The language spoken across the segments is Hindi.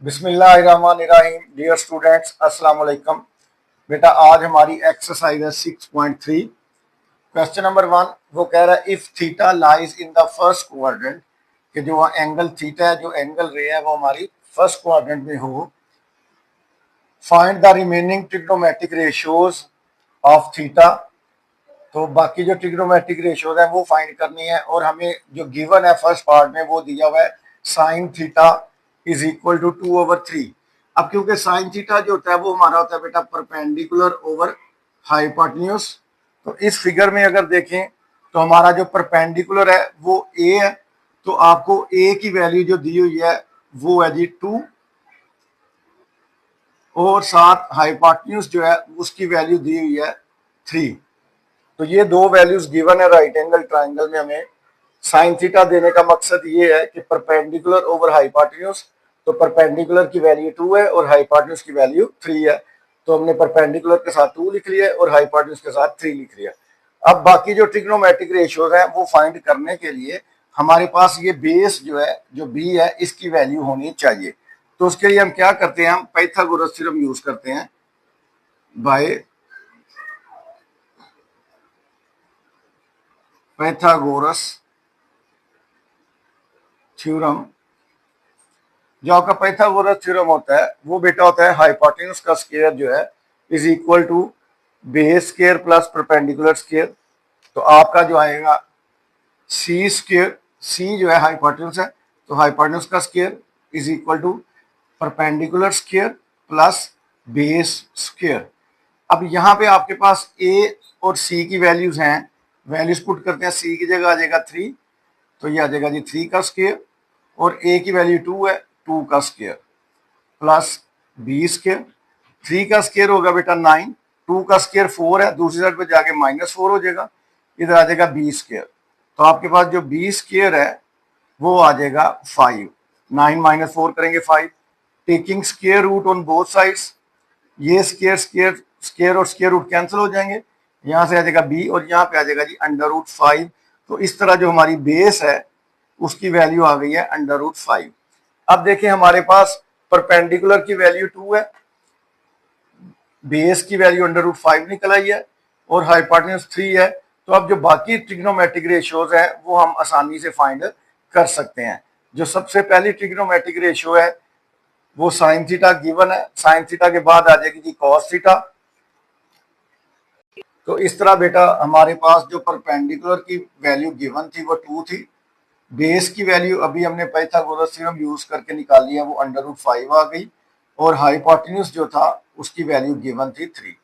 बिस्मिल्लाहिर्रहमानिर्रहीम। डियर स्टूडेंट्स, अस्सलाम वालेकुम। बेटा आज हमारी एक्सरसाइज है 6.3। क्वेश्चन नंबर 1 वो कह रहा है if theta lies in the first quadrant, कि जो एंगल थीटा है, जो एंगल रे है वो हमारी फर्स्ट क्वाड्रेंट में हो, find the remaining trigonometric ratios of theta. तो बाकी जो ट्रिग्नोमेट्रिक रेशियोज है वो फाइंड करनी है, और हमें जो गिवन है फर्स्ट पार्ट में वो दिया हुआ है sine theta is equal to 2/3। अब क्योंकि साइन थीटा जो होता है वो हमारा होता है बेटा परपेंडिकुलर ओवर हाइपोटेन्यूज। तो इस फिगर में अगर देखें तो हमारा जो परपेंडिकुलर है वो ए है, तो आपको ए की वैल्यू जो दी हुई है वो है जी 2, और साथ हाइपोटेन्यूज जो है उसकी वैल्यू दी हुई है 3। तो ये दो वैल्यूज गिवन है राइट एंगल ट्राइंगल में। हमें साइन थीटा देने का मकसद ये है कि परपेंडिकुलर ओवर हाइपोटेन्यूज, तो परपेंडिकुलर की वैल्यू 2 है और हाइपोटेन्यूज की वैल्यू 3 है। तो हमने परपेंडिकुलर के साथ 2 लिख लिया और हाइपोटेन्यूज के साथ 3 लिख लिया। अब बाकी जो ट्रिग्नोमेट्रिक रेशियोज हैं वो फाइंड करने के लिए हमारे पास ये बेस जो है, जो बी है, इसकी वैल्यू होनी चाहिए। तो उसके लिए हम क्या करते हैं, हम पाइथागोरस थ्योरम यूज करते हैं। बाय पाइथागोरस थ्योरम, जो आपका पाइथागोरस थ्योरम होता है वो बेटा होता है हाइपोटेन्यूज का स्क्वायर जो है is equal to base square plus perpendicular square. तो आपका जो आएगा सी स्क्वायर, सी जो है हाइपोटेन्यूज है, तो हाइपोटेन्यूज का square is equal to perpendicular square plus base square. अब यहाँ पे आपके पास ए और सी की वैल्यूज हैं, वैल्यूज पुट करते हैं। सी की जगह आ जाएगा 3, तो ये आ जाएगा जी 3 का स्क्वायर, और ए की वैल्यू 2 है, 2 का स्क्वायर प्लस बी स्क्वायर। 3 का स्क्वायर होगा बेटा 9, 2 का स्क्वायर 4 है, दूसरी साइड पे जाके -4 हो जाएगा, इधर आ जाएगा बी स्क्वायर। तो आपके पास जो बी स्क्वायर है वो आ जाएगा 5। 9 - 4 करेंगे 5, taking square root on both sides. ये स्क्वायर स्क्वायर स्क्वायर और स्क्वायर रूट कैंसिल हो जाएंगे, यहाँ से आ जाएगा बी और यहाँ पे आ जाएगा जी √5। तो इस तरह जो हमारी बेस है उसकी वैल्यू आ गई है √5। अब देखिए हमारे पास परपेंडिकुलर की वैल्यू 2 है, बेस की वैल्यू √5 निकल आई है, और हाइपोटेन्यूज 3 है। तो अब जो बाकी ट्रिग्नोमेट्रिक रेशियोज है वो हम आसानी से फाइंड कर सकते हैं। जो सबसे पहली ट्रिग्नोमेट्रिक रेशियो है वो साइन थीटा गिवन है, साइन थीटा के बाद आ जाएगी जी कॉस थीटा। तो इस तरह बेटा हमारे पास जो परपेंडिकुलर की वैल्यू गिवन थी वो 2 थी, बेस की वैल्यू अभी हमने पाइथागोरस थ्योरम यूज करके निकाली है वो √5 आ गई, और हाइपोटेन्यूज जो था उसकी वैल्यू गिवन थी 3।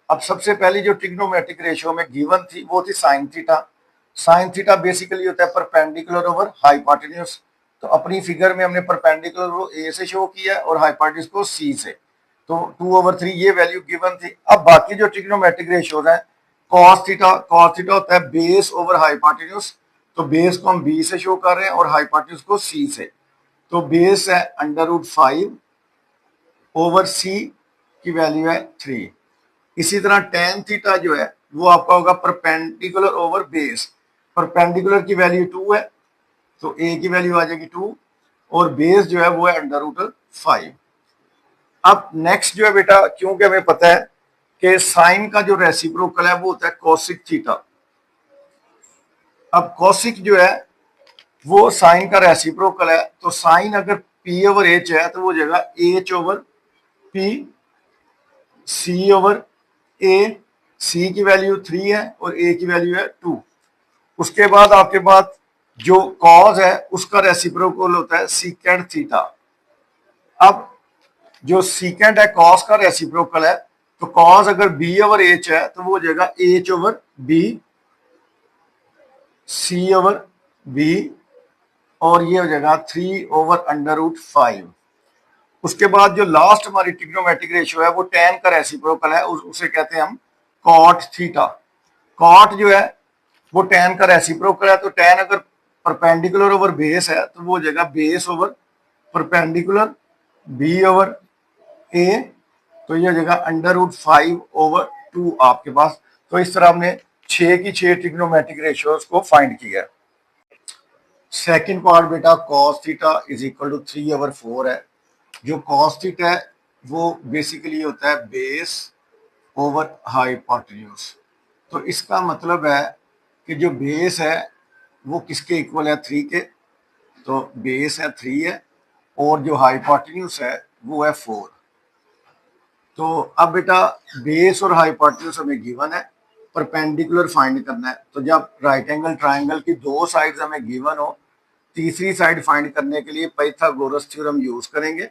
अब सबसे पहली जो ट्रिग्नोमेट्रिक रेशियो में गिवन थी वो थी sine theta. Sine theta basically होता है परपेंडिकुलर ओवर हाइपोटेन्यूज। तो अपनी फिगर में हमने परपेंडिकुलर को ए से शो किया और हाइपोटेन्यूज को सी से, तो 2/3 ये वैल्यू गिवन थी। अब बाकी जो ट्रिग्नोमेट्रिक रेशियोज हैं, कॉस थीटा होता है बेस ओवर हाइपोटेन्यूज, तो बेस को हम बी से शो कर रहे हैं और हाइपोटेन्यूज को सी से। तो बेस है √5 ओवर सी की वैल्यू है 3। इसी तरह टेन थीटा जो है वो आपका होगा परपेंडिकुलर ओवर बेस। परपेंडिकुलर की वैल्यू 2 है, तो ए की वैल्यू आ जाएगी 2, और बेस जो है वो है √5। अब नेक्स्ट जो है बेटा, क्योंकि हमें पता है कि साइन का जो रेसिप्रोकल है वो होता है कोसिक थीटा। अब कोसिक जो है वो साइन का रेसिप्रोकल है, तो साइन अगर p/h है तो वो जगह h/p, c/a। c की वैल्यू 3 है और a की वैल्यू है 2। उसके बाद आपके पास जो कॉज है उसका रेसिप्रोकल होता है सीकेंड थीटा। अब जो सीकेंड है कॉस का रेसिप्रोकल है, तो कॉस अगर b/h है तो वो हो जाएगा h/b, c/b, और ये हो जाएगा 3/√5। उसके बाद जो लास्ट हमारी ट्रिग्नोमेट्रिक रेशियो है वो tan का रेसिप्रोकल है, उसे कहते हैं हम कॉट थीटा। कॉट जो है वो tan का रेसिप्रोकल है, तो tan अगर परपेंडिकुलर ओवर बेस है तो वो हो जाएगा बेस ओवर परपेंडिकुलर b/a, तो ये हो जाएगा √5/2 आपके पास। तो इस तरह हमने 6 की 6 ट्रिग्नोमेट्रिक रेशियोज को फाइंड किया। सेकंड पार्ट बेटा cos theta is equal to 3/4 है, जो कॉस थीटा है वो बेसिकली होता है बेस ओवर हाइपोटेन्यूज। तो इसका मतलब है कि जो बेस है वो किसके इक्वल है, 3 के। तो बेस है 3 है और जो हाइपोटेन्यूज है वो है 4। तो अब बेटा बेस और हाइपोटेन्यूज हमें गिवन है, परपेंडिकुलर फाइंड करना है। तो जब राइट एंगल ट्राइंगल की दो साइड्स हमें गिवन हो, तीसरी साइड फाइंड करने के लिए पाइथागोरस थ्योरम यूज करेंगे।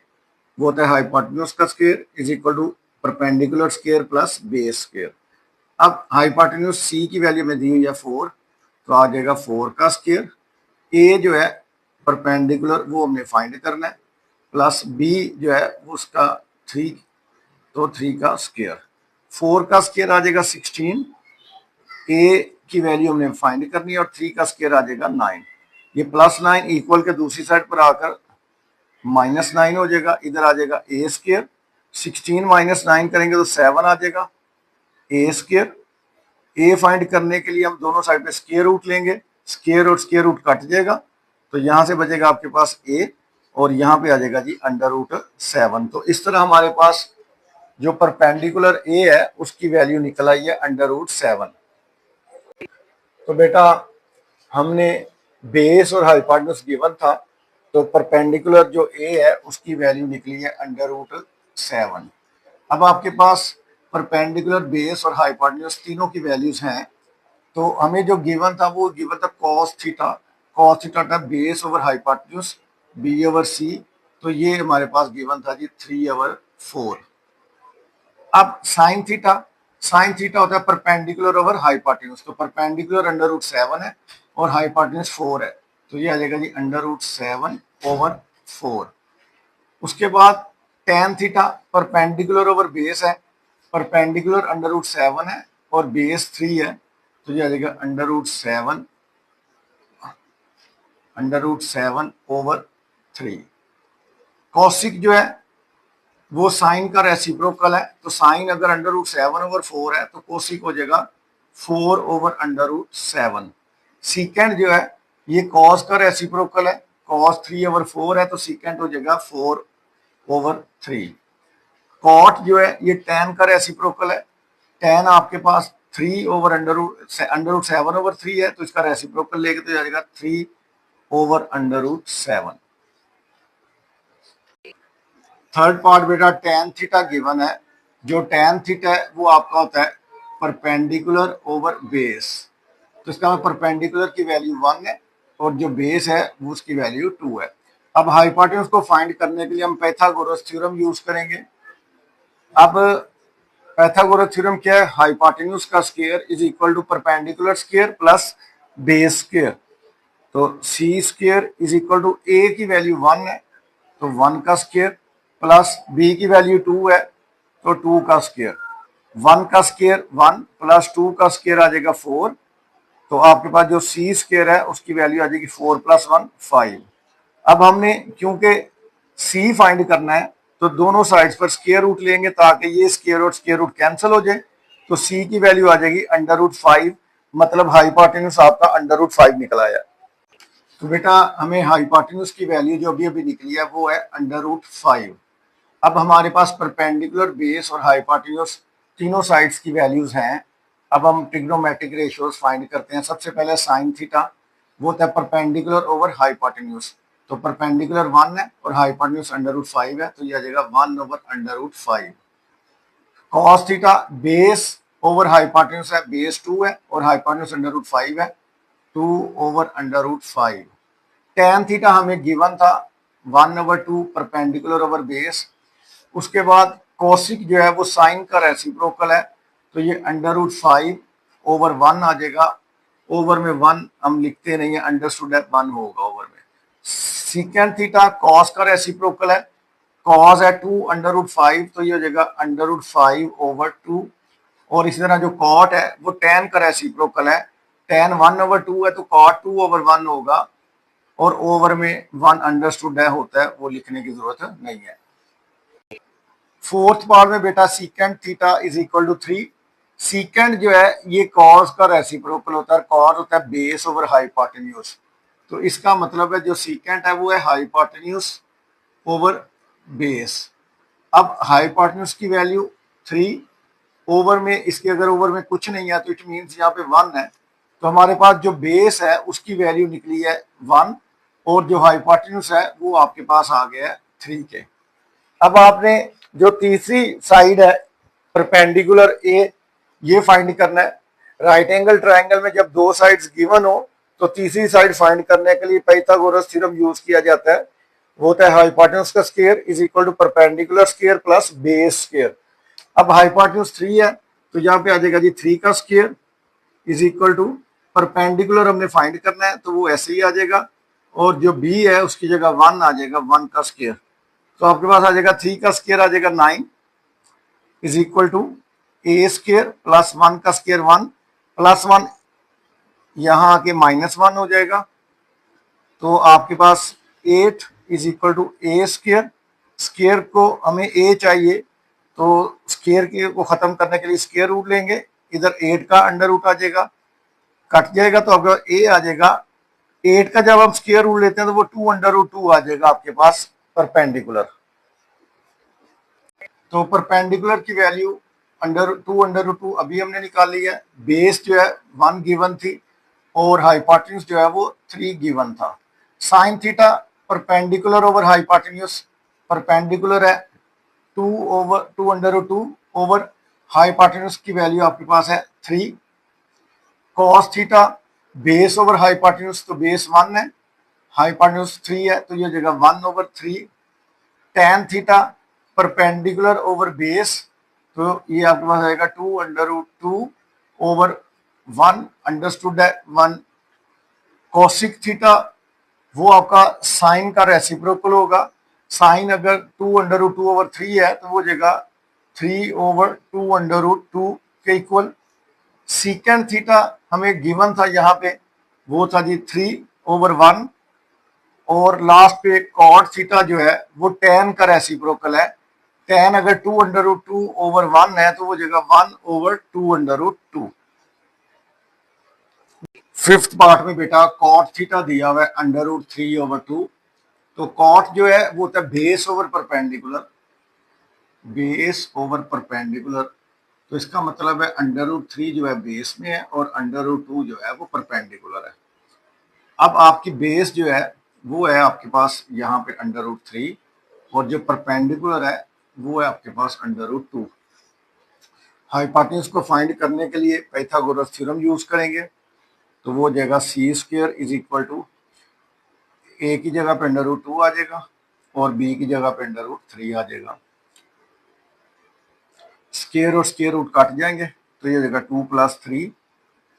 वो होता है हाइपोटेन्यूज का square is equal to perpendicular square plus base square. अब हाइपोटेन्यूज सी की वैल्यू में दी हुई है 4, तो आ जाएगा 4 का स्क्वायर। ए जो है परपेंडिकुलर वो हमने फाइंड करना है, प्लस बी जो है उसका 3, तो 3 का स्क्वायर। 4 का स्क्वायर आ जाएगा 16, ए की वैल्यू हमने फाइंड करनी है और 3 का स्क्वायर आ जाएगा 9। ये +9 इक्वल के दूसरी साइड पर आकर -9 हो जाएगा, इधर आ जाएगा ए स्क्वायर। 16 -9 करेंगे तो 7 आ जाएगा ए स्क्वायर। ए फाइंड करने के लिए हम दोनों साइड पे स्क्वायर रूट लेंगे, स्क्वायर और स्क्वायर रूट कट जाएगा, तो यहां से बचेगा आपके पास ए और यहाँ पे आ जाएगा जी √7। तो इस तरह हमारे पास जो परपेंडिकुलर ए है उसकी वैल्यू निकल आई है √7। तो बेटा हमने बेस और हाइपोटेन्यूज गिवन था, तो परपेंडिकुलर जो ए है उसकी वैल्यू निकली है √7। अब आपके पास परपेंडिकुलर बेस और हाइपोटेन्यूज तीनों की वैल्यूज हैं। तो हमें जो गिवन था वो गिवन था कॉस थीटा। कॉस थीटा था base over hypotenuse B over C. तो ये हमारे पास गिवन था जी 3/4। अब साइन थीटा होता है परपेंडिकुलर ओवर हाइपोटेन्यूज। तो परपेंडिकुलर √7 है और हाइपोटेन्यूज 4 है, तो ये आ जाएगा जी √7/4। उसके बाद tan theta perpendicular over base है, परपेंडिकुलर √7 है और बेस 3 है, तो ये आ जाएगा √7/3। कॉसिक जो है वो साइन का रेसिप्रोकल है, तो साइन अगर √7/4 है तो कोसिक हो जाएगा 4/√7। सीकेंड जो है ये कॉस का रेसिप्रोकल है, कॉस 3/4 है तो सीकेंड हो जाएगा 4/3। कॉट जो है ये टेन का रेसिप्रोकल है, टेन आपके पास 3/√7/3 है, तो इसका रेसिप्रोकल लेके तो जाएगा 3/√7। थर्ड पार्ट बेटा टेन थीटा गिवन है। जो टेन थीटा है वो आपका होता है परपेंडिकुलर ओवर बेस। तो इसका परपेंडिकुलर की वैल्यू 1 है और जो बेस है वो उसकी वैल्यू 2 है। अब हाइपोटेन्यूज को फाइंड करने के लिए हम पाइथागोरस थ्योरम यूज करेंगे। अब पाइथागोरस थ्योरम क्या है, हाइपोटेन्यूज का square is equal to perpendicular square plus base square. तो C square is equal to A की वैल्यू 1 है तो 1 का स्क्वायर प्लस बी की वैल्यू 2 है तो 2 का स्क्वायर। 1 का स्क्वायर 1 प्लस 2 का स्क्वायर आ जाएगा 4। तो आपके पास जो सी स्क्वायर है उसकी वैल्यू आ जाएगी 4 + 1 5। अब हमने क्योंकि सी फाइंड करना है तो दोनों साइड्स पर स्क्वायर रूट लेंगे ताकि ये स्क्वायर रूट कैंसिल हो जाए। तो सी की वैल्यू आ जाएगी √5, मतलब हाइपोटेन्यूज आपका √5 निकल आया। तो बेटा हमें हाइपोटेन्यूज की वैल्यू जो अभी अभी निकली है वो है √5। अब हमारे पास परपेंडिकुलर बेस और हाइपोटेन्यूज तीनों साइड्स की वैल्यूज हैं। अब हम ट्रिग्नोमेट्रिक रेशियोज फाइंड करते हैं। सबसे पहले साइन थीटा वो होता है परपेंडिकुलर ओवर हाइपोटेन्यूज। तो परपेंडिकुलर 1 है और हाइपोटेन्यूज √5 है, तो ये आ जाएगा 1/√5। Cos theta base over hypotenuse है, बेस 2 है और हाइपोटेन्यूज √5 है, 2/√5। टेन थीटा हमें गिवन था 1/2 परपेंडिकुलर ओवर बेस। उसके बाद कोसिक जो है वो साइन का रेसिप्रोकल है, तो ये √5/1 आ जाएगा। ओवर में 1 हम लिखते नहीं है, अंडरस्टूड है 1 होगा ओवर में। सीकेंड थीटा कॉस का रेसिप्रोकल है, कॉस है 2/5 तो ये हो जाएगा √5/2। और इसी तरह जो कॉट है वो टेन का रेसिप्रोकल है, टेन 1/2 है तो कॉट 2/1 होगा। और ओवर में 1 अंडरस्टूड है होता है, वो लिखने की जरूरत नहीं है। फोर्थ पार्ट में बेटा secant theta is equal to 3। Secant जो है ये कॉस का रेसिप्रोकल होता है, कॉस होता है बेस ओवर हाइपोटेन्यूज। तो इसका मतलब है जो सीकेंड है वो है हाइपोटेन्यूज ओवर बेस। अब हाइपोटेन्यूज की वैल्यू 3, ओवर में इसके अगर ओवर में कुछ नहीं है तो इट मीन्स यहाँ पे 1 है, तो हमारे पास जो बेस है उसकी वैल्यू निकली है 1 और जो हाइपोटेन्यूज है वो आपके पास आ गया है 3 के। अब आपने जो तीसरी साइड है परपेंडिकुलर ए, ये फाइंड करना है। राइट एंगल ट्राइंगल में जब दो साइड्स गिवन हो तो तीसरी साइड फाइंड करने के लिए पाइथागोरस थ्योरम यूज किया जाता है। वो होता है हाइपोटेन्यूज का square is equal to perpendicular square plus base square. अब हाइपोटेन्यूज 3 है तो यहाँ पे आ जाएगा जी 3 का square is equal to perpendicular हमने फाइंड करना है तो वो ऐसे ही आ जाएगा, और जो बी है उसकी जगह 1 आ जाएगा, 1 का स्क्वायर। तो आपके पास आ जाएगा 3 का स्क्वायर आ जाएगा 9 is equal to A square plus 1 का स्क्वायर 1 प्लस 1 यहाँ आके -1 हो जाएगा। तो आपके पास 8 is equal to A square. Square को हमें ए चाहिए तो स्क्वायर के को खत्म करने के लिए स्क्वायर रूट लेंगे, इधर 8 का अंडर रूट आ जाएगा, कट जाएगा तो आपका ए आ जाएगा। 8 का जब हम स्क्वायर रूट लेते हैं तो वो 2 अंडर रूट 2 आ जाएगा आपके पास परपेंडिकुलर। तो परपेंडिकुलर की वैल्यू अंडर रूट 2 अभी हमने निकाल ली है। बेस जो है 1 गिवन थी और हाइपोटेन्यूज जो है वो 3 गिवन था। Sine theta perpendicular over hypotenuse, perpendicular है 2 अंडर रूट 2 ओवर हाइपोटेन्यूज की वैल्यू आपके पास है 3। Cos theta base over hypotenuse, तो बेस 1 है, हाइपोटेन्यूज 3 है तो ये जगह 1 over 3। tan theta perpendicular over base, तो ये आपके पास आएगा 2 अंडर रूट 2 ओवर 1, अंडरस्टूड है 1। कोसिक थीटा वो आपका साइन का रेसिप्रोकल होगा, साइन अगर 2 अंडर रूट 2 ओवर 3 है तो वो जगह 3 ओवर 2 अंडर रूट 2 के इक्वल। सीकेंड थीटा हमें गिवन था यहाँ पे, वो था जी 3 ओवर 1, और लास्ट पे कॉट थीटा जो है वो tan का रेसिप्रोकल है। tan अगर 2 अंडर रूट 2 ओवर 1 है तो वो जगह 1 over 2 under root 2। Fifth part में बेटा कॉट थीटा दिया हुआ है अंडर रूट 3 ओवर 2, तो कॉट जो है वो होता है base over perpendicular, base over perpendicular. तो इसका मतलब है अंडर रूट 3 जो है बेस में है और अंडर रूट 2 जो है वो परपेंडिकुलर है। अब आपकी बेस जो है वो है आपके पास यहाँ पे अंडर रूट 3 और जो परपेंडिकुलर है वो है आपके पास अंडर रूट 2। हाइपोटेन्यूज को फाइंड करने के लिए पाइथागोरस थ्योरम यूज करेंगे, तो वो जाएगा सी square is equal to A की जगह पे अंडर रूट 2 आ जाएगा और बी की जगह पे अंडर रूट 3 आ जाएगा। स्क्वायर और स्क्वायर रूट काट जाएंगे तो ये जाएगा 2 प्लस 3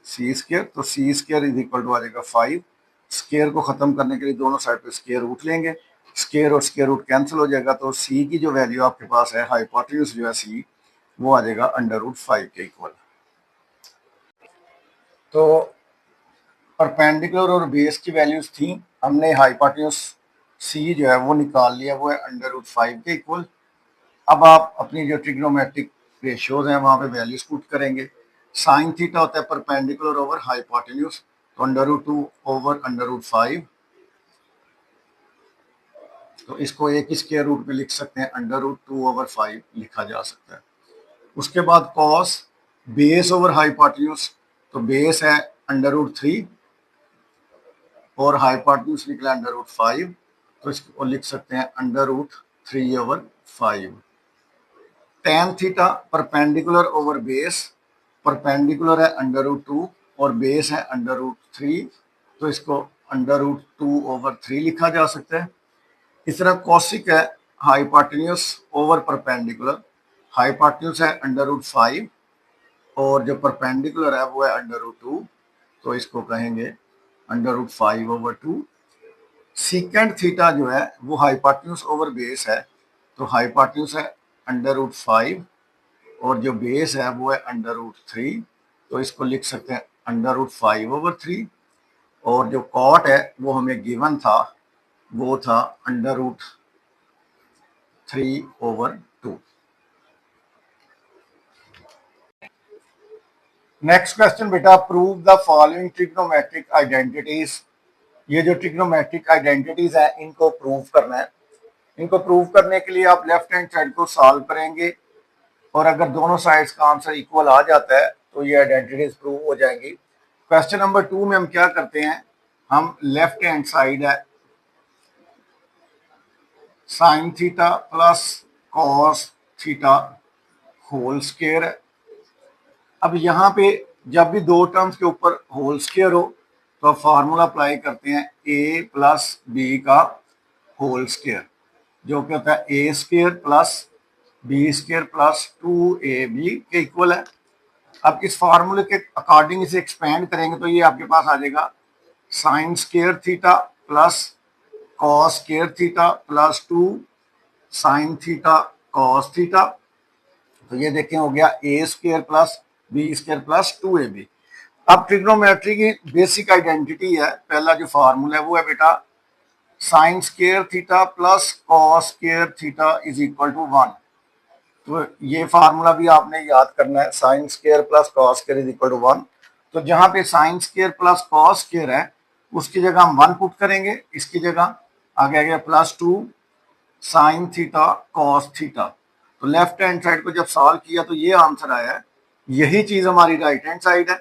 सी स्क्वायर, तो C square is equal to आ जाएगा 5। स्क्वायर को खत्म करने के लिए दोनों साइड पे स्क्वायर रूट लेंगे, स्क्वायर और स्क्वायर रूट कैंसिल हो जाएगा, तो सी की जो वैल्यू आपके पास है हाइपोटेन्यूज जो है सी, वो आ जाएगा अंडर रूट 5 के इक्वल। तो परपेंडिकुलर और बेस की वैल्यूज थी, हमने हाइपोटेन्यूज सी जो है वो निकाल लिया, वो है अंडर रूट 5 के इक्वल। अब आप अपनी जो ट्रिग्नोमेट्रिक रेशियोज हैं वहां पे वैल्यूज पुट करेंगे। साइन थीटा होता है परपेंडिकुलर ओवर हाइपोटेन्यूज, तो under root 2 over under root 5, तो इसको एक ही स्क्वायर रूट में लिख सकते हैं, अंडर रूट 2 ओवर 5 लिखा जा सकता है। उसके बाद कॉस बेस ओवर हाइपोटेन्यूज, तो बेस है अंडर रूट 3 और हाइपोटेन्यूज निकला अंडर रूट 5, तो इसको लिख सकते हैं under root 3 over 5। tan theta perpendicular over base, perpendicular है अंडर रूट 2 और बेस है अंडर रूट 3, तो इसको अंडर रूट 2 ओवर 3 लिखा जा सकता है। इस तरह कॉसिक है हाइपोटेन्यूज ओवर परपेंडिकुलर, हाइपोटेन्यूज है अंडर रूट 5 और जो परपेंडिकुलर है वो है अंडर रूट 2, तो इसको कहेंगे under root 5 over 2। Secant theta जो है वो हाइपोटेन्यूज ओवर बेस है, तो हाइपोटेन्यूज है अंडर रूट 5 और जो बेस है वो है अंडर रूट 3, तो इसको लिख सकते हैं अंडर रूट 5 ओवर 3। और जो कॉट है वो हमें गिवन था, वो था under root 3 over 2। Next question बेटा, prove the following trigonometric identities. ये जो ट्रिग्नोमेट्रिक आइडेंटिटीज है इनको प्रूव करना है। इनको प्रूव करने के लिए आप लेफ्ट हैंड साइड को सॉल्व करेंगे और अगर दोनों साइड्स का आंसर इक्वल आ जाता है तो ये आइडेंटिटीज प्रूव हो जाएंगी। क्वेश्चन नंबर 2 में हम क्या करते हैं, हम लेफ्ट हैंड साइड है sine theta plus cos theta whole square है। अब यहाँ पे जब भी दो टर्म्स के ऊपर होल स्क्वायर हो तो आप फार्मूला अप्लाई करते हैं a प्लस बी का होल स्क्वायर, जो कि होता है A square plus B square plus 2ab के इक्वल है। अब इस फार्मूले के अकॉर्डिंग इसे एक्सपेंड करेंगे तो ये आपके पास आ जाएगा sine square theta plus cos square theta plus 2 sine theta cos theta. तो ये देखें हो गया A square plus B square plus 2ab। अब ट्रिग्नोमेट्री की बेसिक आइडेंटिटी है, पहला जो फार्मूला है वो है बेटा sine square theta plus cos square theta is equal to 1। तो ये फार्मूला भी आपने याद करना है, sine square plus cos square is equal to 1। तो जहां पे sine square plus cos square है उसकी जगह हम 1 पुट करेंगे, इसकी जगह आगे आ गया plus 2 sine theta cos theta. तो लेफ्ट हैंड साइड को जब सॉल्व किया तो ये आंसर आया है, यही चीज हमारी राइट हैंड साइड है।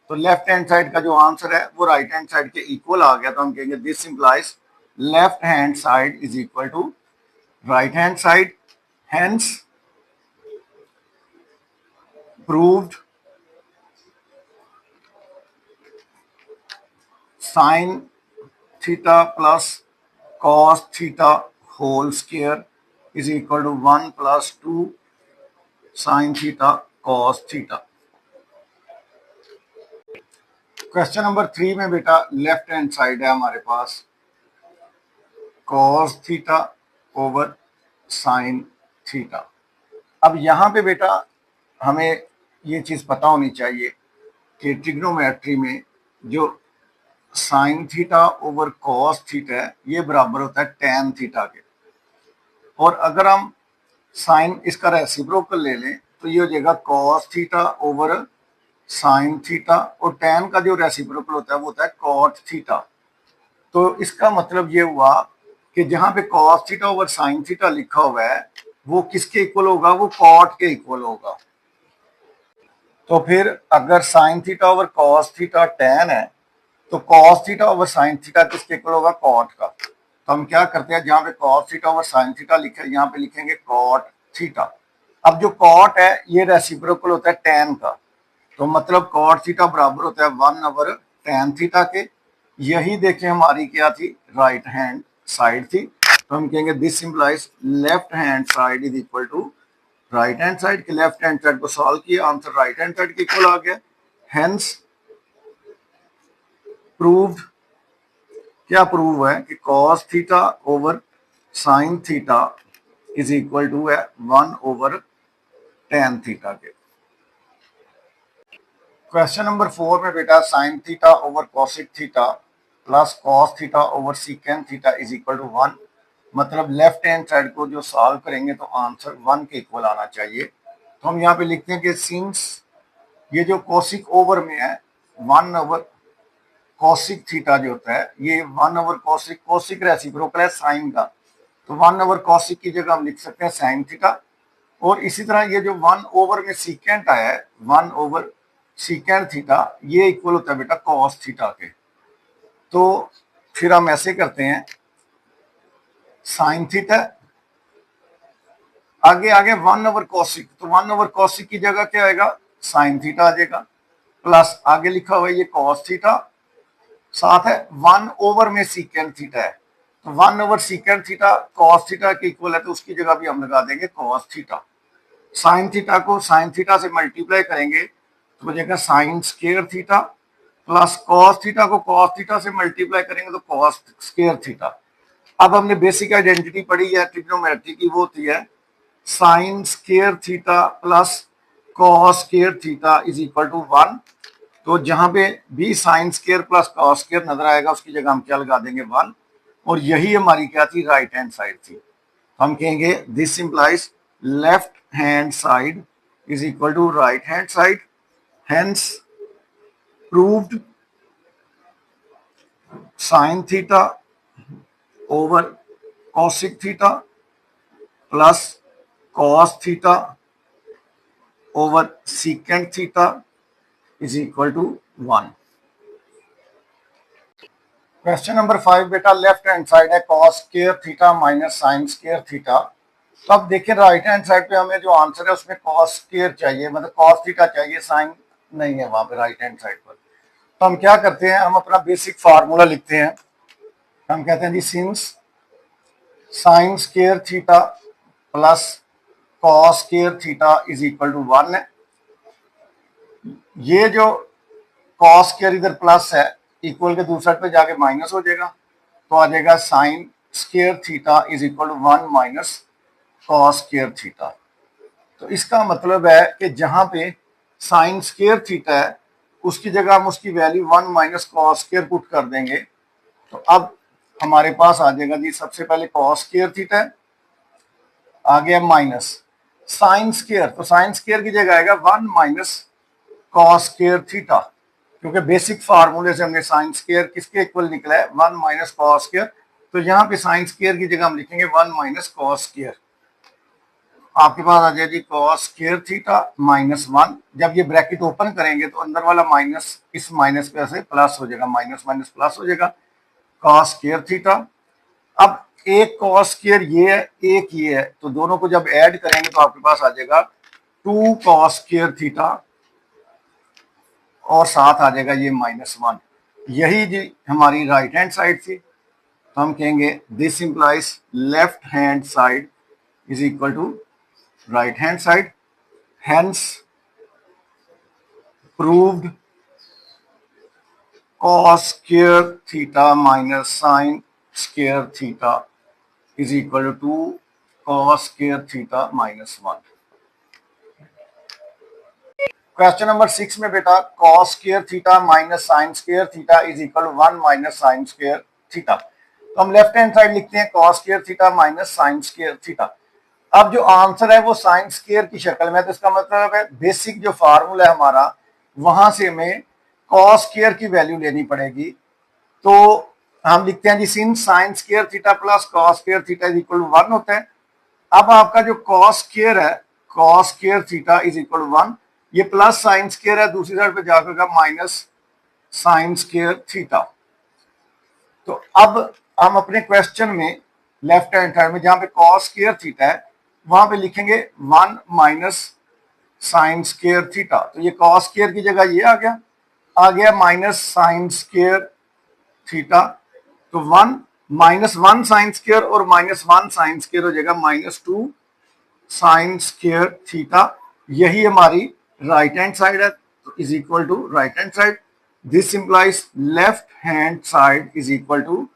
तो लेफ्ट हैंड साइड का जो आंसर है वो राइट हैंड साइड के इक्वल आ गया, तो हम कहेंगे this implies left hand side is equal to right hand side, hence proved sin theta plus cos theta whole square is equal to 1 plus 2 sin theta cos theta। Question number 3 में बेटा लेफ्ट हैंड साइड है हमारे पास cos theta over sin theta. अब यहां पे बेटा हमें ये चीज पता होनी चाहिए कि ट्रिग्नोमेट्री में जो sign theta over cos theta है ये बराबर होता है टेन थीटा के। और अगर हम साइन इसका रेसिप्रोकल ले लें तो ये हो जाएगा cos theta over sine theta, और टेन का जो रेसिप्रोकल होता है वो होता है कॉट थीटा। तो इसका मतलब ये हुआ कि जहां पे cos theta over sine theta लिखा हुआ है वो किसके इक्वल होगा, वो कॉट के इक्वल होगा। तो फिर अगर sign theta over cos theta tan है तो cos theta over sine theta किसके इक्वल होगा, कॉट का। तो हम क्या करते हैं, जहां पे cos theta over sine theta लिखे यहाँ पे लिखेंगे कॉट थीटा। अब जो कॉट है ये रेसिप्रोकल होता है टेन का, तो मतलब कॉट थीटा बराबर होता है 1 ओवर टेन थीटा के। यही देखें हमारी क्या थी, राइट हैंड साइड थी। तो हम कहेंगे this implies left hand side is equal to right hand side के। लेफ्ट हैंड साइड को सॉल्व किया, आंसर राइट हैंड साइड के इक्वल आ गया। हेंस प्रूव्ड, क्या प्रूव है कि cos theta over sine theta is equal to है 1 ओवर टेन थीटा के। क्वेश्चन नंबर 4 में बेटा sine theta over cosec theta plus cos theta over secant theta is equal to 1। मतलब लेफ्ट हैंड साइड को जो सॉल्व करेंगे तो आंसर 1 के इक्वल आना चाहिए। तो हम यहाँ पे लिखते हैं कि सिंस ये जो कॉसिक ओवर में है 1 ओवर कॉसिक थीटा जो होता है ये 1 ओवर कॉसिक, कॉसिक रेसिप्रोकल है साइन का, तो 1 ओवर कॉसिक की जगह हम लिख सकते हैं साइन थीटा। और इसी तरह ये जो 1 ओवर में सीकेंट आया है 1 ओवर सीकेंट थीटा ये इक्वल होता है बेटा कॉस थीटा के। तो फिर हम ऐसे करते हैं साइन थीटा आगे आगे 1 ओवर कॉसिक, तो 1 ओवर कॉसिक की जगह क्या आएगा, साइन थीटा आ जाएगा, प्लस आगे लिखा हुआ है ये कॉस थीटा, साथ है 1 ओवर में सीकेंट थीटा है, तो 1 over secant theta cos theta के इक्वल है, तो उसकी जगह भी हम लगा देंगे कॉस थीटा। साइन थीटा को साइन थीटा से मल्टीप्लाई करेंगे तो बचेगा sign square theta, plus cos theta को कॉस थीटा से मल्टीप्लाई करेंगे तो कॉस स्क्वायर थीटा। अब हमने बेसिक आइडेंटिटी पढ़ी है ट्रिग्नोमेट्री की, वो होती है sine square theta plus cos square theta is equal to 1। तो जहां पे भी sine square plus cos square नजर आएगा उसकी जगह हम क्या लगा देंगे 1, और यही हमारी क्या थी, राइट हैंड साइड थी। हम कहेंगे this implies left hand side is equal to right hand side, hence proved sine theta over cosec theta plus cos theta over secant theta is equal to 1। Question number 5 बेटा, लेफ्ट हैंड साइड है cos square theta minus sine square theta. तो अब देखिए राइट हैंड साइड पे हमें जो आंसर है उसमें कॉस स्क्वायर चाहिए, मतलब कॉस थीटा चाहिए, साइन नहीं है वहां पे राइट हैंड साइड पर। तो हम क्या करते हैं, हम अपना बेसिक फार्मूला लिखते हैं। हम कहते हैं जी since sine square theta plus cos square theta is equal to 1 है। ये जो कॉस स्क्वायर इधर प्लस है, इक्वल के दूसरे साइड पे जाके माइनस हो जाएगा, तो आ जाएगा sine square theta is equal to 1 minus cos square theta. तो इसका मतलब है कि जहां पे साइन स्क्वायर थीटा है उसकी जगह हम उसकी value 1 minus cos square put कर देंगे। तो अब हमारे पास आ जाएगा जी, सबसे पहले कॉस स्क्वायर थीटा है, आ गया माइनस साइन स्क्वायर, तो साइन स्क्वायर की जगह आएगा 1 माइनस कॉस स्क्वायर थीटा, क्योंकि बेसिक फार्मूले से हमने साइन स्क्वायर किसके इक्वल निकला है, 1 माइनस कॉस स्क्वायर। तो यहाँ पे साइन स्क्वायर की जगह हम लिखेंगे 1 माइनस कॉस स्क्वायर। आपके पास आ जाए जी कॉस स्क्वायर थीटा माइनस 1। जब ये ब्रैकेट ओपन करेंगे तो अंदर वाला माइनस इस माइनस पे ऐसे प्लस हो जाएगा, माइनस माइनस प्लस हो जाएगा, कॉस स्क्वायर थीटा। अब एक कॉस स्क्वायर ये है, एक ये है, तो दोनों को जब ऐड करेंगे तो आपके पास आ जाएगा 2 कॉस स्क्वायर थीटा और साथ आ जाएगा ये माइनस 1। यही जी हमारी राइट हैंड साइड थी। तो हम कहेंगे this implies left hand side is equal to right hand side, hence proved cos square theta minus sin square theta is equal to 2 cos square theta minus 1। Question number 6 में बेटा cos square theta minus sin square theta is equal to 1 minus sin square theta। तो हम लेफ्ट हैंड साइड लिखते हैं cos square theta minus sin square theta। अब जो आंसर है वो साइन स्क्वायर की शक्ल में, तो इसका मतलब है बेसिक जो फार्मूला है हमारा, वहां से हमें कॉस स्क्वायर की वैल्यू लेनी पड़ेगी। तो हम लिखते हैं जी since sine square theta plus cos square theta is equal to 1 होता है। अब आपका जो कॉस स्क्वायर है, cos square theta is equal to 1, ये प्लस साइन स्क्वायर है, दूसरी साइड पे जाकर माइनस साइन स्क्वायर थीटा। तो अब हम अपने क्वेश्चन में लेफ्ट हैंड साइड में जहां पे कॉस स्क्वायर थीटा है वहां पे लिखेंगे 1 माइनस साइन स्क्वायर थीटा। तो ये कॉस स्क्वायर की जगह ये आ गया माइनस साइन स्क्वायर थीटा। तो 1 माइनस 1 साइन स्क्वायर और माइनस 1 साइन स्क्वायर हो जाएगा -2 साइन स्क्वायर थीटा। यही हमारी राइट हैंड साइड है, तो is equal to right hand side. This implies left hand side is equal to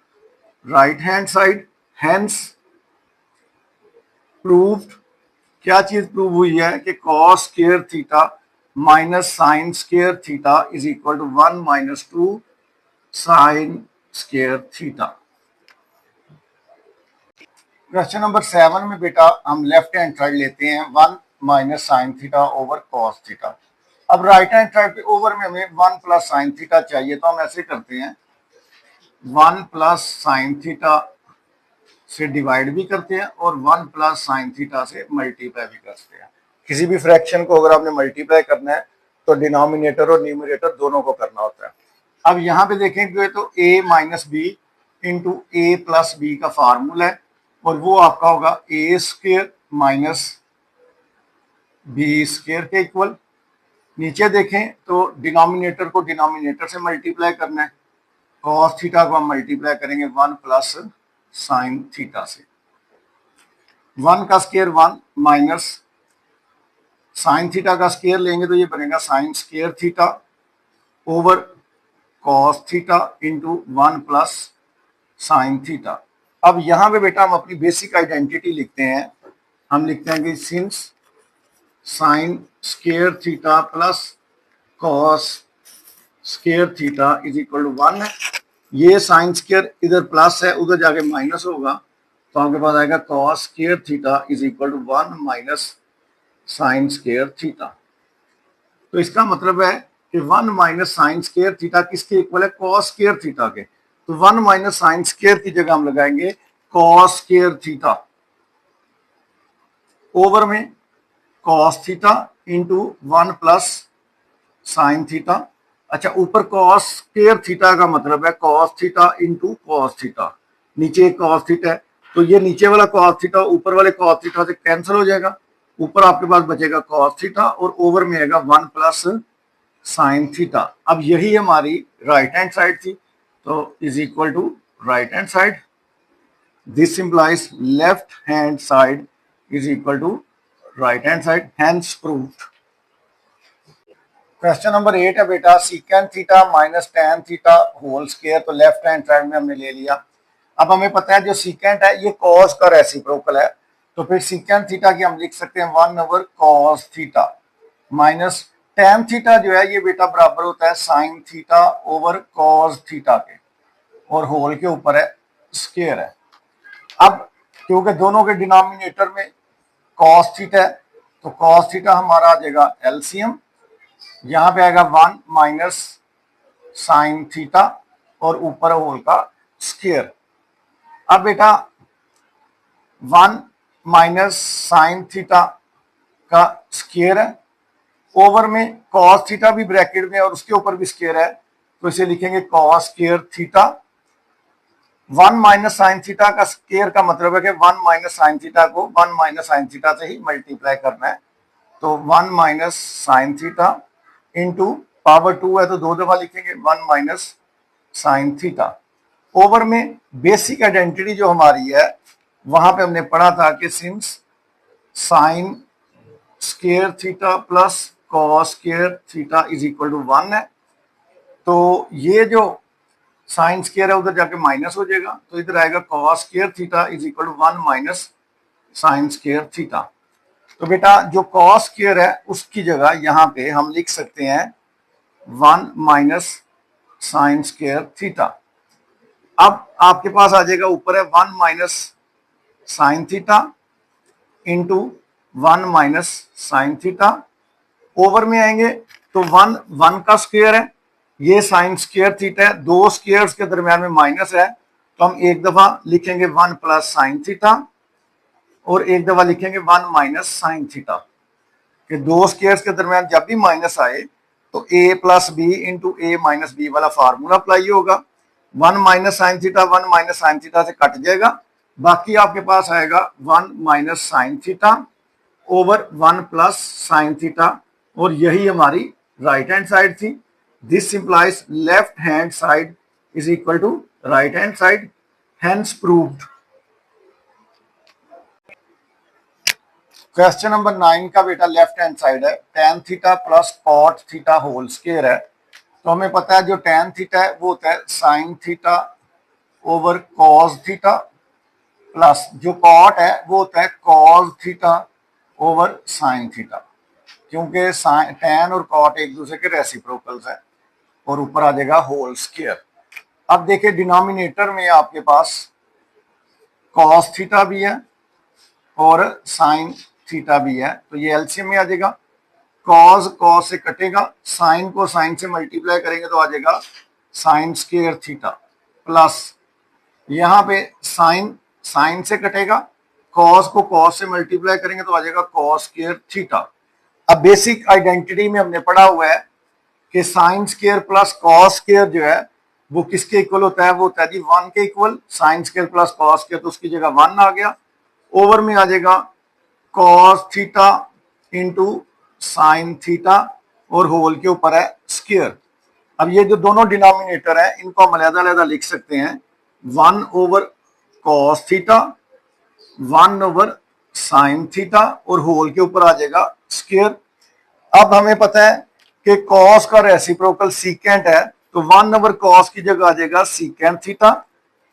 right hand side, hence proved. क्या चीज प्रूव हुई है कि cos square theta minus sine square theta is equal to 1 minus 2 sine square theta. Question number 7 में बेटा हम लेफ्ट हैंड साइड लेते हैं 1 minus sine theta over cos theta. अब राइट हैंड साइड पे ओवर में हमें 1 प्लस साइन थीटा चाहिए, तो हम ऐसे करते हैं 1 प्लस साइन थीटा से डिवाइड भी करते हैं और 1 प्लस साइन थीटा से मल्टीप्लाई भी करते हैं। किसी भी फ्रैक्शन को अगर आपने मल्टीप्लाई करना है तो डिनोमिनेटर और न्यूमरेटर दोनों को करना होता है। अब यहाँ पे देखेंगे तो a minus B into A plus B का फार्मूला है, और वो आपका होगा A square minus B square के इक्वल। नीचे देखें तो डिनोमिनेटर को डिनोमिनेटर से मल्टीप्लाई करना है, कॉस थीटा को हम मल्टीप्लाई करेंगे 1 प्लस साइन थीटा से। 1 का स्क्वायर 1 माइनस साइन थीटा का स्क्वायर लेंगे तो ये बनेगा sign square theta over cos theta into 1 plus sine theta. अब यहां पे बेटा हम अपनी बेसिक आइडेंटिटी लिखते हैं। हम लिखते हैं कि since sine square theta plus cos square theta is equal to 1 है। ये साइन स्क्वायर इधर प्लस है, उधर जाके माइनस होगा, तो आपके पास आएगा cos square theta is equal to 1 minus sine square theta. तो इसका मतलब है कि 1 माइनस साइन स्क्वायर थीटा किसके इक्वल है, कॉस स्क्वायर थीटा के। तो 1 माइनस साइन स्क्वायर की जगह हम लगाएंगे कॉस स्क्वायर थीटा। ओवर में cos theta into 1 plus sine theta. अच्छा, ऊपर कॉस स्क्वायर थीटा का मतलब है cos theta into cos theta, नीचे एक कॉस थीटा है, तो ये नीचे वाला कॉस थीटा ऊपर वाले कॉस थीटा से कैंसिल हो जाएगा, ऊपर आपके पास बचेगा कॉस थीटा और ओवर में आएगा 1 प्लस साइन थीटा। अब यही हमारी राइट हैंड साइड थी, तो is equal to right hand side, this implies left hand side is equal to right hand side, hence proved. Question number 8 है बेटा, secant theta minus tan theta whole square, तो लेफ्ट हैंड साइड में हमने ले लिया। अब हमें पता है जो सीकेंट है ये कॉस का रेसिप्रोकल है, तो फिर सीकेंट थीटा की हम लिख सकते हैं 1 over cos theta minus tan theta जो है ये बेटा बराबर होता है sine theta over cos theta के, और होल के ऊपर है स्क्वायर है। अब क्योंकि दोनों के डिनोमिनेटर में कॉस थीटा है, तो कॉस थीटा हमारा आ जाएगा एलसीएम, यहां पे आएगा 1 माइनस साइन थीटा और ऊपर होल का स्क्वायर। अब बेटा 1 माइनस साइन थीटा का स्क्वायर है, ओवर में कॉस थीटा भी ब्रैकेट में और उसके ऊपर भी स्क्वायर है, तो इसे लिखेंगे cos square theta. 1 minus sine theta का स्क्वायर का मतलब है कि 1 माइनस साइन थीटा को 1 माइनस साइन थीटा से ही मल्टीप्लाई करना है, तो 1 minus sine theta into power 2 है तो 2 दफा लिखेंगे 1 माइनस साइन थीटा। ओवर में बेसिक आइडेंटिटी जो हमारी है वहां पे हमने पढ़ा था कि since sine square theta plus cos square theta is equal to 1 है, तो ये जो साइन स्क्वायर है उधर जाके माइनस हो जाएगा, तो इधर आएगा cos square theta is equal to 1 minus sine square theta. तो बेटा जो कॉस स्क्वायर है उसकी जगह यहाँ पे हम लिख सकते हैं 1 माइनस साइन स्क्वायर थीटा। अब आपके पास आ जाएगा ऊपर है 1 minus sine theta into 1 minus sine theta, ओवर में आएंगे तो 1 1 का स्क्वायर है, ये साइन स्क्वायर थीटा है, दो स्क्वायर्स के दरमियान में माइनस है, तो हम एक दफा लिखेंगे 1 प्लस साइन थीटा और एक दफा लिखेंगे 1 माइनस साइन थीटा, कि दो स्क्वायर्स के दरमियान जब भी माइनस आए तो a plus B into A minus B वाला फार्मूला अप्लाई होगा। 1 minus sine theta 1 minus sine theta से कट जाएगा, बाकी आपके पास आएगा 1 minus sine theta over 1 plus sine theta, और यही हमारी राइट हैंड साइड थी। This implies left hand side is equal to right hand side, hence proved. Question number 9 का बेटा लेफ्ट हैंड साइड है, tan theta plus cot theta whole square है, तो हमें पता है जो टेन थीटा है वो होता है sine theta over cos theta, plus जो कॉट है वो होता है cos theta over sine theta, क्योंकि टेन और कॉट एक दूसरे के रेसिप्रोकल्स है, और ऊपर आ जाएगा होल स्क्वायर। अब देखिए डिनोमिनेटर में आपके पास कॉस थीटा भी है और साइन थीटा भी है, तो ये एलसीएम में आ जाएगा, कॉस कॉस से कटेगा, साइन को साइन से मल्टीप्लाई करेंगे तो आ जाएगा साइन स्क्वायर थीटा, प्लस यहाँ पे साइन साइन से कटेगा, कॉस को कॉस से मल्टीप्लाई करेंगे तो आ जाएगा कॉस स्क्वायर थीटा। अब बेसिक आइडेंटिटी में हमने पढ़ा हुआ है कि sign square plus cos square जो है वो किसके इक्वल होता है, वो होता है जी 1 के equal, sign square plus cos square तो उसकी जगह 1 आ गया, ओवर में आ जाएगा cos theta into sine theta और होल के ऊपर है स्क्वायर। अब ये जो दोनों डिनोमिनेटर है इनको हम अलग-अलग लिख सकते हैं, 1 over cos theta 1 over sine theta और होल के ऊपर आ जाएगा स्क्वायर। अब हमें पता है कि कॉस का रेसिप्रोकल सीकेंट है, तो 1 ओवर कॉस की जगह आ जाएगा सीकेंट थीटा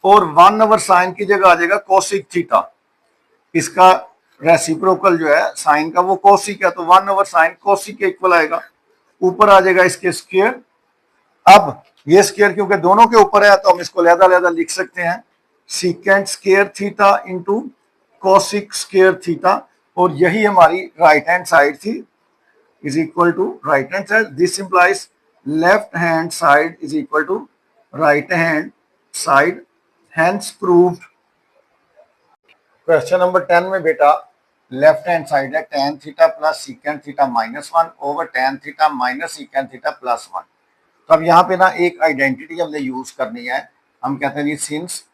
और 1 ओवर साइन की जगह आ जाएगा कोसिक थीटा। इसका रेसिप्रोकल जो है साइन का वो कोसिक है, तो 1 ओवर साइन कोसिक के इक्वल आएगा, ऊपर आ जाएगा इसके स्क्वायर। अब ये स्क्वायर क्योंकि दोनों के ऊपर है तो हम इसको अलग-अलग लिख सकते हैं, secant square theta into cosec square theta, और यही हमारी राइट हैंड साइड थी, is equal to right hand side, this implies left hand side is equal to right hand side, hence proved. Question number 10 में बेटा लेफ्ट हैंड साइड है tan theta plus secant theta -1 over tan theta minus secant theta +1। तो अब यहाँ पे ना एक आइडेंटिटी हमने यूज करनी है। हम कहते हैं जी since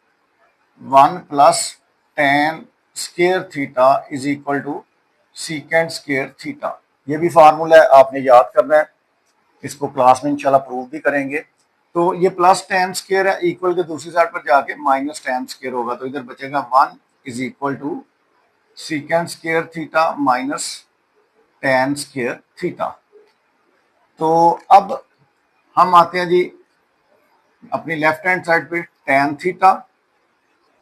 1 plus tan square theta is equal to secant square theta. ये भी फार्मूला है, आपने याद करना है, इसको क्लास में इंशाल्लाह प्रूव भी करेंगे। तो ये प्लस tan स्केयर है, इक्वल के दूसरी साइड पर जाके माइनस tan स्केयर होगा, तो इधर बचेगा 1 is equal to secant square theta minus tan square theta. तो अब हम आते हैं जी अपनी लेफ्ट हैंड साइड पे, tan theta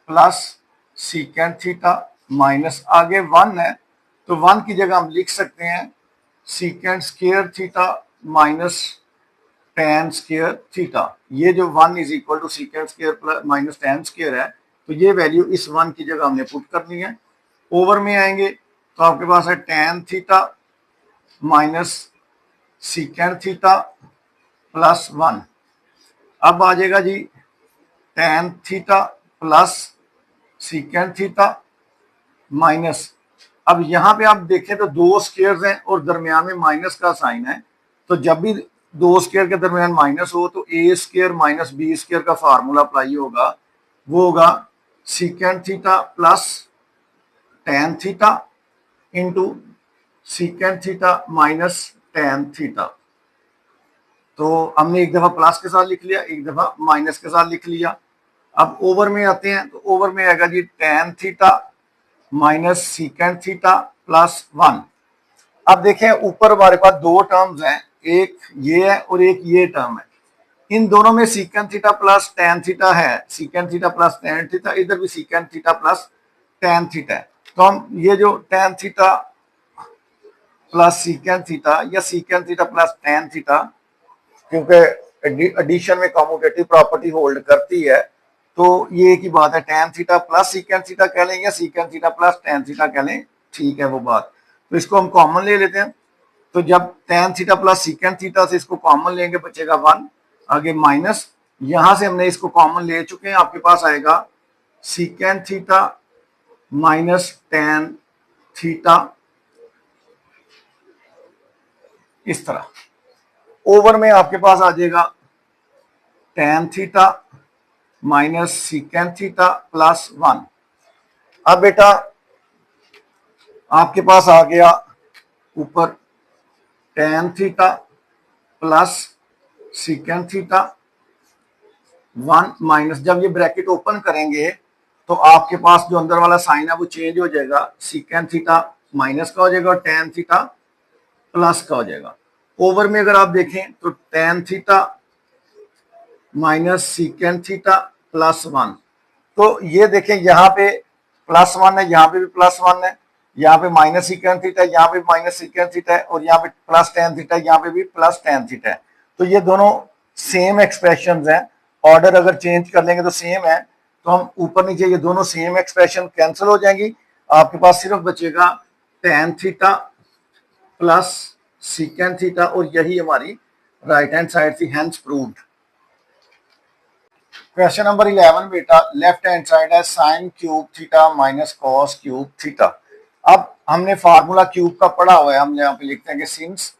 plus secant theta minus आगे 1 है, तो 1 की जगह हम लिख सकते हैं secant square theta minus tan square theta. ये जो 1 is equal to secant square plus minus tan square है, तो ये वैल्यू इस 1 की जगह हमने पुट करनी है। ओवर में आएंगे तो आपके पास है tan theta minus secant theta +1। अब आ जाएगा जी tan theta plus secant theta minus, अब यहां पे आप देखें तो दो स्केयर्स हैं और दरमियान में माइनस का साइन है, तो जब भी दो स्केयर के दरमियान माइनस हो तो ए स्केयर माइनस बी स्केयर का फार्मूला अप्लाई होगा, वो होगा secant theta plus tan theta into secant theta minus tan theta. तो हमने एक दफा प्लस के साथ लिख लिया, एक दफा माइनस के साथ लिख लिया। अब ओवर में आते हैं तो ओवर में आएगा जी tan theta minus secant theta +1। अब देखें ऊपर हमारे पास दो टर्म्स हैं, एक ये है और एक ये टर्म है। इन दोनों में secant theta plus tan theta है, secant theta plus tan theta, इधर भी secant theta plus tan theta है। तो हम ये जो tan theta plus secant theta या secant theta plus tan theta, क्योंकि एडिशन में कॉम्यूटेटिव प्रॉपर्टी होल्ड करती है, तो ये एक ही बात है, tan theta plus secant theta कह लें या secant theta plus tan theta कह लें, ठीक है वो बात। तो इसको हम कॉमन ले लेते हैं, तो जब tan theta plus secant theta से इसको कॉमन लेंगे बचेगा 1, आगे माइनस, यहां से हमने इसको कॉमन ले चुके हैं, आपके पास आएगा secant theta minus tan theta इस तरह। ओवर में आपके पास आ जाएगा tan theta minus secant theta +1। अब बेटा आपके पास आ गया ऊपर tan theta plus secant theta 1 minus, जब ये ब्रैकेट ओपन करेंगे तो आपके पास जो अंदर वाला साइन है वो चेंज हो जाएगा, सीकेंट थीटा माइनस का हो जाएगा और tan थीटा प्लस का हो जाएगा। ओवर में अगर आप देखें तो tan theta minus secant theta +1, तो ये देखें यहाँ पे +1 है, यहाँ पे भी +1 है, यहाँ पे माइनस सीकेंट थीटा है, यहाँ पे माइनस सीकेंट थीटा है, और यहाँ पे प्लस tan थीटा है, यहाँ पे भी प्लस tan थीटा है। तो ये दोनों सेम एक्सप्रेशन हैं, ऑर्डर अगर चेंज कर लेंगे तो सेम है, तो हम ऊपर नीचे ये दोनों सेम एक्सप्रेशन कैंसिल हो जाएंगी, आपके पास सिर्फ बचेगा tan theta plus secant theta, और यही हमारी राइट हैंड साइड थी, हेंस प्रूव्ड। क्वेश्चन नंबर 11 बेटा, लेफ्ट हैंड साइड है sine cube theta minus cos cube theta. अब हमने फार्मूला क्यूब का पढ़ा हुआ है, हम यहाँ पे लिखते हैं कि since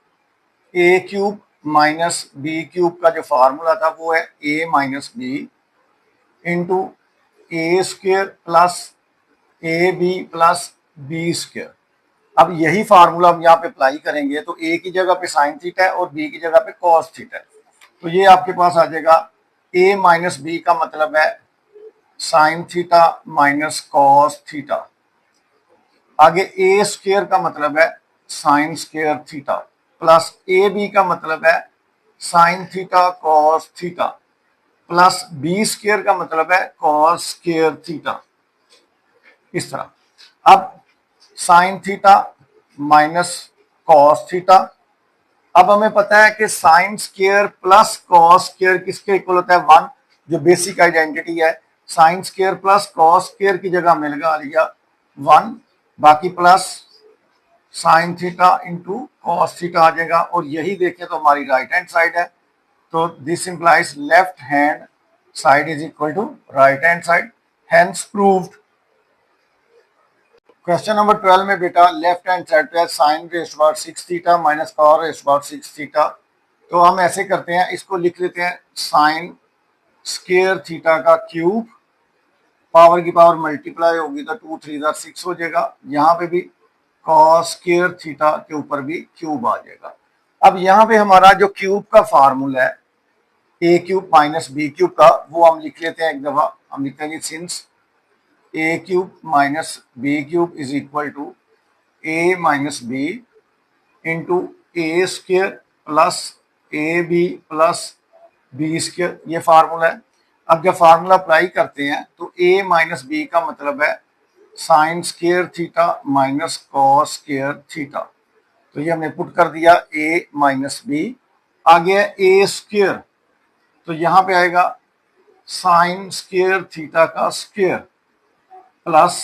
A cube minus B cube का जो फार्मूला था वो है A minus B into A square plus A B plus B square. अब यही फार्मूला हम यहाँ पे अप्लाई करेंगे, तो ए की जगह पे साइन थीटा है और बी की जगह पे कॉस थीटा है, तो ये आपके पास आ जाएगा ए माइनस बी का मतलब है sine theta minus cos theta, आगे ए स्क्वेयर का मतलब है sine square theta, plus A B का मतलब है sine theta cos theta, plus B square का मतलब है कॉस स्क्वेयर थीटा, इस तरह। अब sine theta minus cos theta, अब हमें पता है कि sine square plus cos square किसके इक्वल होता है 1, जो बेसिक आइडेंटिटी है, sine square plus cos square की जगह हमने लगा लिया 1, बाकी plus sine theta into cos theta आ जाएगा, और यही देखें तो हमारी राइट हैंड साइड है, तो this implies left hand side is equal to right hand side, hence proved. Question number 12 में बेटा लेफ्ट हैंड साइड पे sine raised power 6 theta minus cos raised power 6 theta. तो हम ऐसे करते हैं, इसको लिख लेते हैं साइन स्क्वायर थीटा का क्यूब, पावर की पावर मल्टीप्लाई होगी तो 2 3 6 हो जाएगा। यहाँ पे भी कॉस स्क्वायर थीटा के ऊपर भी क्यूब आ जाएगा। अब यहाँ पे हमारा जो क्यूब का फार्मूला है ए क्यूब माइनस बी क्यूब का, वो हम लिख लेते हैं एक दफा। हम लिखेंगे since A cube minus B cube is equal to A minus B into A square plus A B plus B square, ये फार्मूला है। अब जब फार्मूला अप्लाई करते हैं तो ए माइनस बी का मतलब है sine square theta minus cos square theta. तो ये हमने पुट कर दिया ए माइनस बी, आगे है ए स्क्वायर, तो यहाँ पे आएगा साइन स्क्वायर थीटा का square plus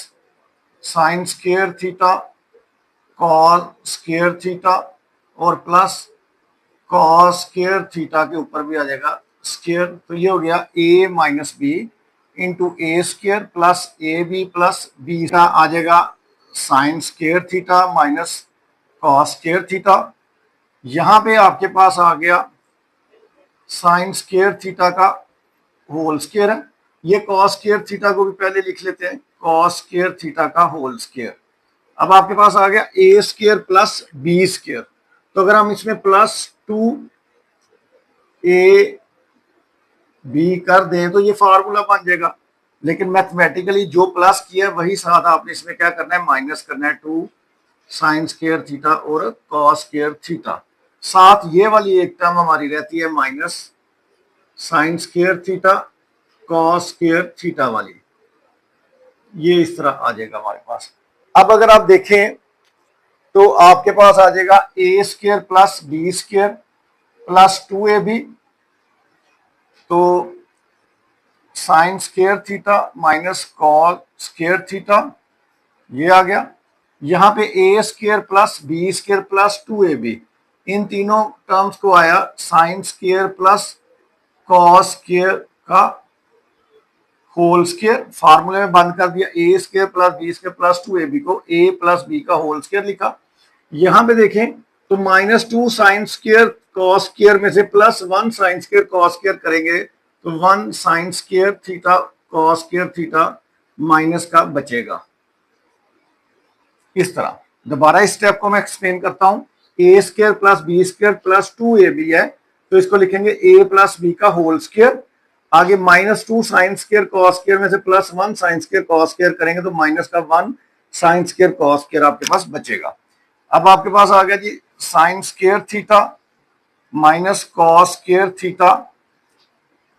sign square theta cos square theta और प्लस कॉस स्क्वायर थीटा के ऊपर भी आ जाएगा स्क्वायर। तो ये हो गया A minus B into A square plus A B plus B का आ जाएगा sine square theta minus cos square theta. यहाँ पे आपके पास आ गया साइन स्क्वायर थीटा का होल स्क्वायर है। ये कॉस स्क्वायर थीटा को भी पहले लिख लेते हैं, कॉस स्क्वायर थीटा का होल स्क्वायर। अब आपके पास आ गया A square plus B square. तो अगर हम इसमें प्लस 2 ए बी कर दें तो ये फार्मूला बन जाएगा, लेकिन मैथमेटिकली जो प्लस किया है वही साथ आपने इसमें क्या करना है, माइनस करना है 2 साइन स्क्वायर थीटा और कॉस स्क्वायर थीटा। साथ ये वाली एक टर्म हमारी रहती है minus sine square theta cos square theta वाली, ये इस तरह आ जाएगा हमारे पास। अब अगर आप देखें तो आपके पास आ जाएगा A square plus B square plus 2ab, तो sine square theta minus cos square theta ये आ गया। यहाँ पे A square plus B square plus 2ab, इन तीनों टर्म्स को आया sine square plus cos square का होल स्क्वायर। फार्मूले में बंद कर दिया, A square plus B square plus 2ab को ए प्लस बी का होल स्क्वायर लिखा। यहाँ पे देखें तो -2 साइन स्क्वायर कॉस स्क्वायर में से +1 साइन स्क्वायर कॉस स्क्वायर करेंगे तो 1 sign square theta cos square theta minus का बचेगा। इस तरह दोबारा इस स्टेप को मैं एक्सप्लेन करता हूं। A square plus B square plus 2ab है, तो इसको लिखेंगे ए प्लस बी का होल स्क्वायर। आगे -2 साइन स्क्वायर कॉस स्क्वायर में से +1 साइन स्क्वायर कॉस स्क्वायर करेंगे तो माइनस का 1 साइन स्क्वायर कॉस स्क्वायर आपके पास बचेगा। अब आपके पास आ गया जी sine square theta minus cos square theta.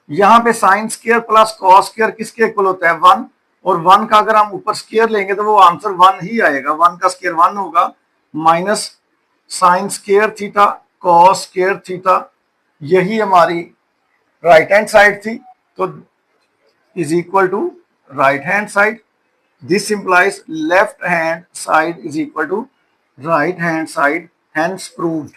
यहां पे sine square plus cos square किसके इक्वल होता है, 1, और 1 का अगर हम ऊपर स्क्वायर लेंगे तो वो आंसर 1 ही आएगा, 1 का स्क्वायर 1 होगा। Minus sine square theta cos square theta, यही हमारी राइट हैंड साइड थी, तो is equal to right hand side. This implies left hand side is equal to right hand side, hence proved।